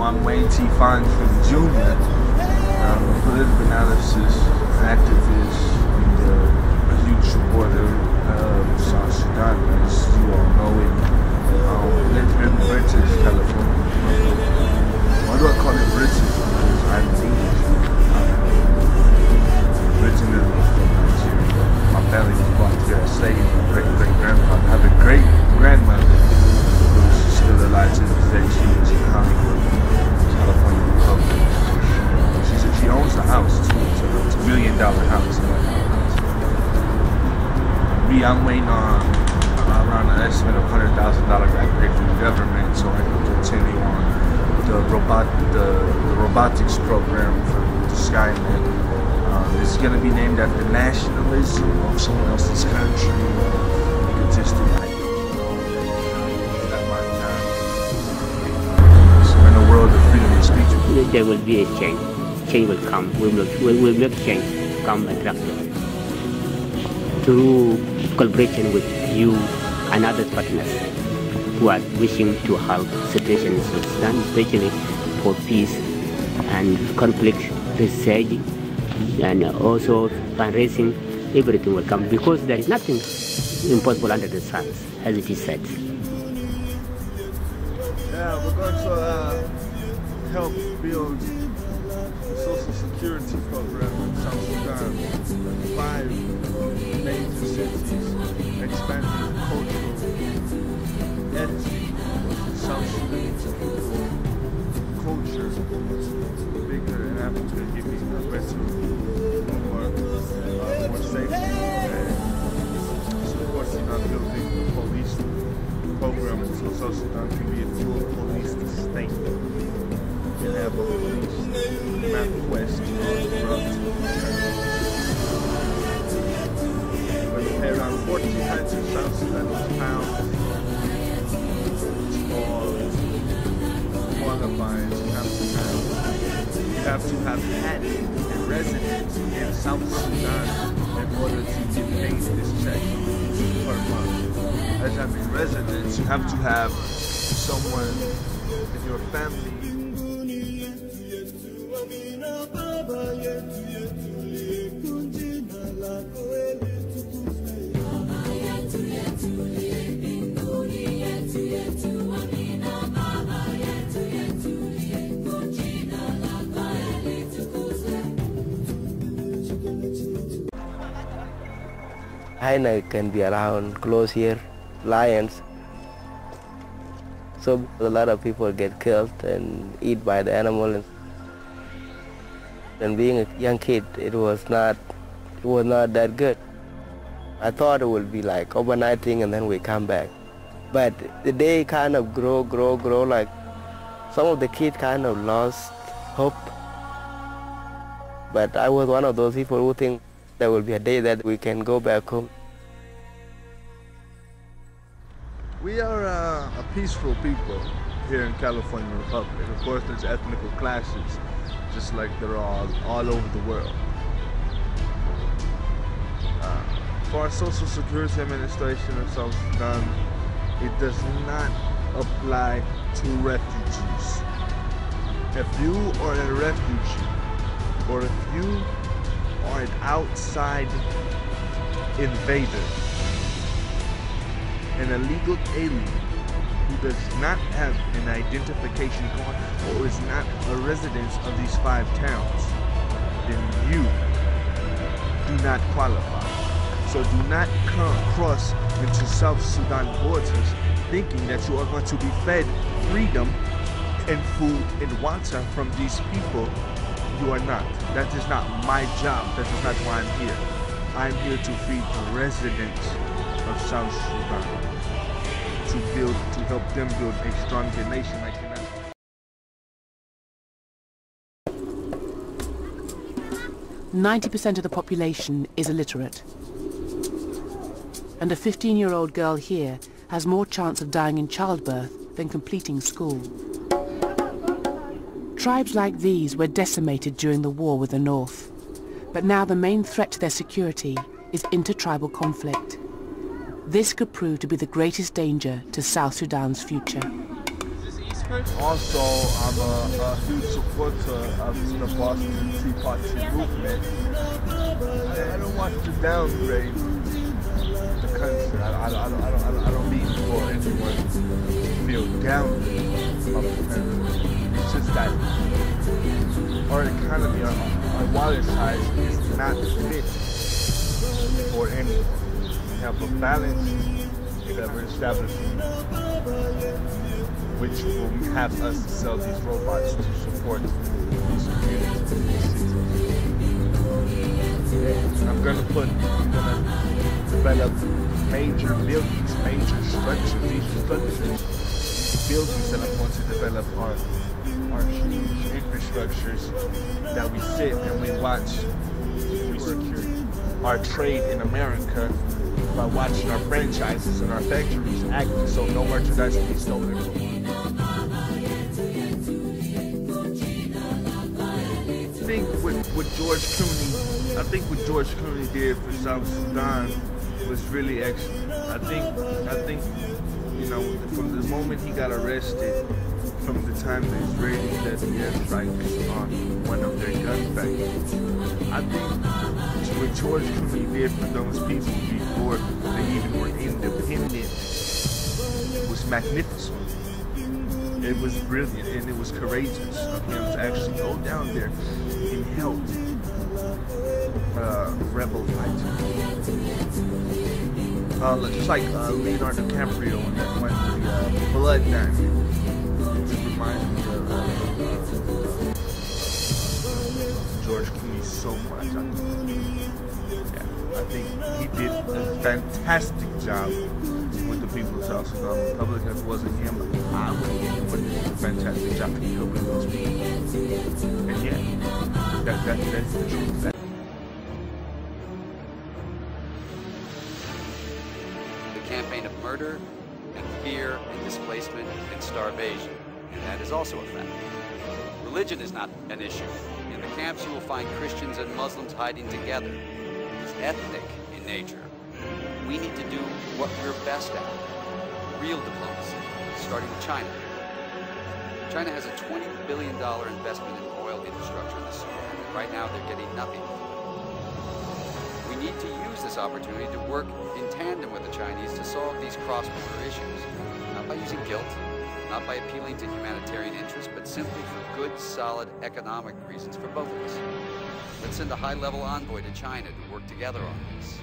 I'm Wayne T. Fonson Jr. I'm a political analysis activist and a huge supporter of South Sudan, as you all know it. Live in British, California. Why do I call it British? Because I'm English. Originally from Nigeria. My family was brought here as slaves. My great-great-grandfather. I have a great-grandmother who's still alive to this day. She was in Hollywood, California Republic. She owns the house too. It's $1 million house. I'm waiting on around an estimate of $100,000 back paid from the government, so I can continue on the robotics program for the Skynet. It's going to be named after nationalism of someone else's country, egotistic at my time. So in a world of freedom of speech, there will be a change. Change will come. We will make change come attractive through collaboration with you and other partners who are wishing to help situation in South Sudan, especially for peace and conflict research, and also fundraising. Everything will come because there is nothing impossible under the sun, as it is said. Yeah, we're going to help build the social security program in South Sudan. 5 major cities, expanding the cultural ethnic South Sudanese culture, bigger and Africa, giving a better, more safe, and supporting on building the police program until South Sudan can be a full police state. And have a police map west on the road. Pay around 1,400 South Sudanese pounds for qualifying. You have to have had a residence in South Sudan in order to get paid this check per month. As I mean residence, you have to have someone in your family. Hyena can be around close here, lions. So a lot of people get killed and eaten by the animal. And being a young kid, it was not that good. I thought it would be like overnight thing and then we come back. But the day kind of grow, like some of the kids kind of lost hope. But I was one of those people who think there will be a day that we can go back home. We are a peaceful people here in California Republic. Of course, there's ethnic clashes, just like there are all over the world. For our Social Security Administration of South Sudan, it does not apply to refugees. If you are a refugee, or if you are an outside invader, an illegal alien who does not have an identification card or is not a resident of these 5 towns, then you do not qualify. So do not cross into South Sudan borders thinking that you are going to be fed freedom and food and water from these people. You are not. That is not my job. That is not why I'm here. I'm here to feed the residents of South Sudan, to help them build a stronger nation like that. 90% of the population is illiterate. And a 15-year-old girl here has more chance of dying in childbirth than completing school. Tribes like these were decimated during the war with the North, but now the main threat to their security is intertribal conflict. This could prove to be the greatest danger to South Sudan's future. Also, I'm a huge supporter of the Boston Tea Party movement. I don't want to downgrade the country. I don't mean for anyone to feel down about the country. It's just that our economy, our water size is not fit for anyone. We have a balance that we're establishing, which will have us sell these robots to support these communities in these cities. I'm gonna develop major buildings, major structures. These buildings that I'm going to develop are huge infrastructures that we sit and we watch. We secure our trade in America by watching our franchises and our factories acting so no merchandise can be stolen. I think what George Clooney did for South Sudan was really excellent. I think you know, from the moment he got arrested, from the time the Israelis led the airstrikes on one of their gun factories, I think what George Clooney did for those people before they even were independent was magnificent. It was brilliant and it was courageous of him to actually go down there and help rebel fight. Just like Leonardo DiCaprio in that one movie, Blood Diamond. It just reminds me of George Clooney so much. I think he did a fantastic job with the people of South Sudan. The public, if it wasn't him, I would have did a fantastic job helping those people. And yeah, that's the truth. The campaign of murder and fear and displacement and starvation, and that is also a fact. Religion is not an issue. In the camps you will find Christians and Muslims hiding together. It's ethnic in nature. We need to do what we're best at, real diplomacy, starting with China. China has a $20 billion investment in oil infrastructure in the Sudan, and right now they're getting nothing. We need to use this opportunity to work in tandem with the Chinese to solve these cross-border issues, not by using guilt, not by appealing to humanitarian interests, but simply for good, solid economic reasons for both of us. Let's send a high-level envoy to China to work together on this.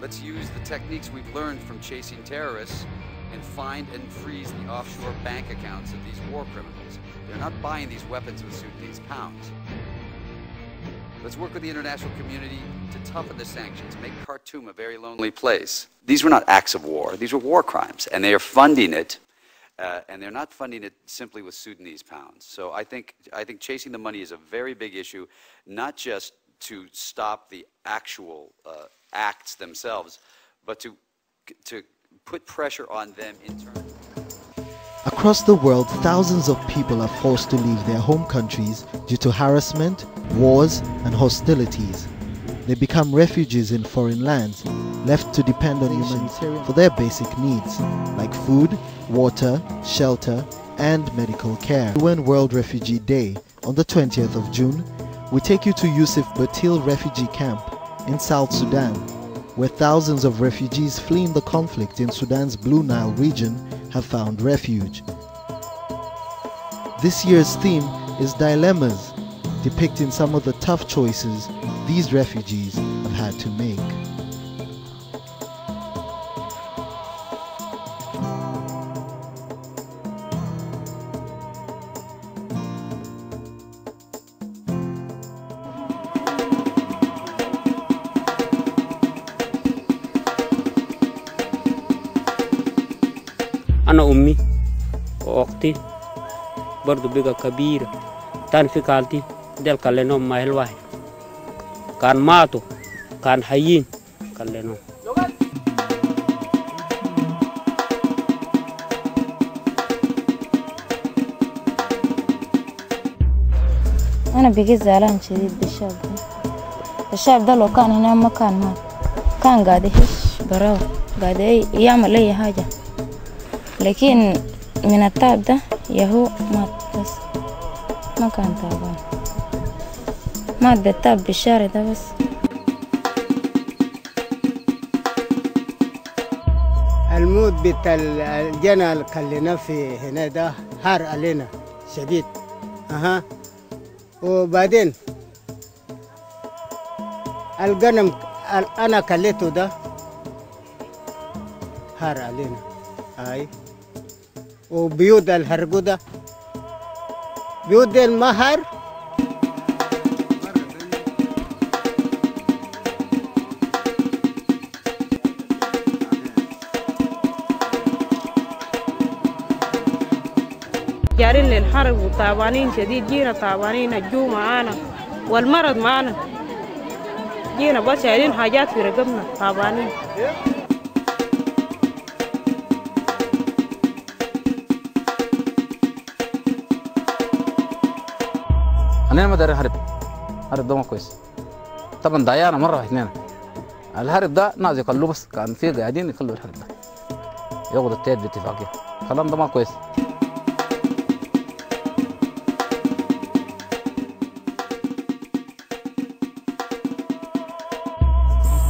Let's use the techniques we've learned from chasing terrorists and find and freeze the offshore bank accounts of these war criminals. They're not buying these weapons with Sudanese pounds. Let's work with the international community to toughen the sanctions, make Khartoum a very lonely place. These were not acts of war. These were war crimes, and they are funding it, and they're not funding it simply with Sudanese pounds. So I think chasing the money is a very big issue, not just to stop the actual acts themselves, but to put pressure on them in turn. Across the world, thousands of people are forced to leave their home countries due to harassment, wars, and hostilities. They become refugees in foreign lands, left to depend on humanitarian for their basic needs, like food, water, shelter, and medical care. UN World Refugee Day, on the 20th of June, we take you to Yusuf Batil Refugee Camp in South Sudan, where thousands of refugees fleeing the conflict in Sudan's Blue Nile region have found refuge. This year's theme is dilemmas, depicting some of the tough choices these refugees have had to make. أنا أمي وأختي برضو بقى كبيرة كان في خالتي ديل كلنهم ما الواحد كان ماتوا كان حيين كلنهم أنا بقيت زعلان شديد بالشاب ده. الشاب ده لو كان هنا ما كان مات، كان قاعد يهش براو، قاعد يعمل أي حاجة، لكن من التعب ده يهو مات بس، ما كان تعبان، مات بالتعب بالشارع ده بس. الموت بتاع الجنة اللي خلينا في هنا ده حار علينا شديد. وبعدين الغنم أنا كليته ده حار علينا. وبيوت الهرقو ده بيوت دي المهر جارين للحرب وتعبانين شديد، جينا تعبانين، الجوع معانا والمرض معانا، جينا بس شايلين حاجات في رقبنا تعبانين. أنا ما داري هرب ده ما كويس طبعا، ضيعنا مرة واثنين. الهرب ده ناس يقلوا بس، كان في قاعدين يقلوا الهرب ده ياخذوا التيت باتفاقية، الكلام ده ما كويس.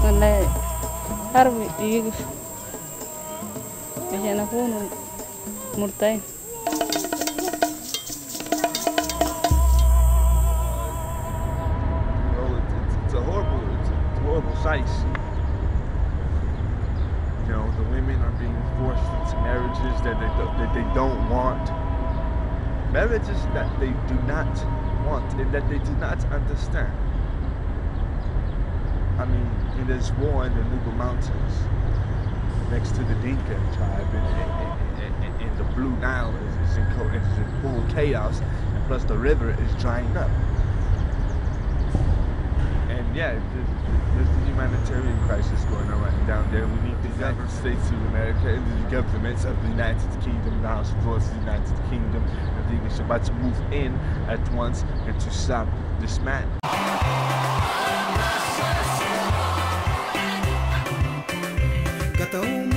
والله حرب يقف عشان أكون مرتاح. It's a horrible sight. You know, the women are being forced into marriages that they don't want. Marriages that they do not want and that they do not understand. I mean, in this war in the Nuba Mountains, next to the Dinka tribe, and the Blue Nile is in full chaos, and plus the river is drying up. And yeah, there's the humanitarian crisis going on right down there. We need the United States of America and the governments of the United Kingdom, the House of Lords of the United Kingdom, and the English about to move in at once and to stop this man. Katauma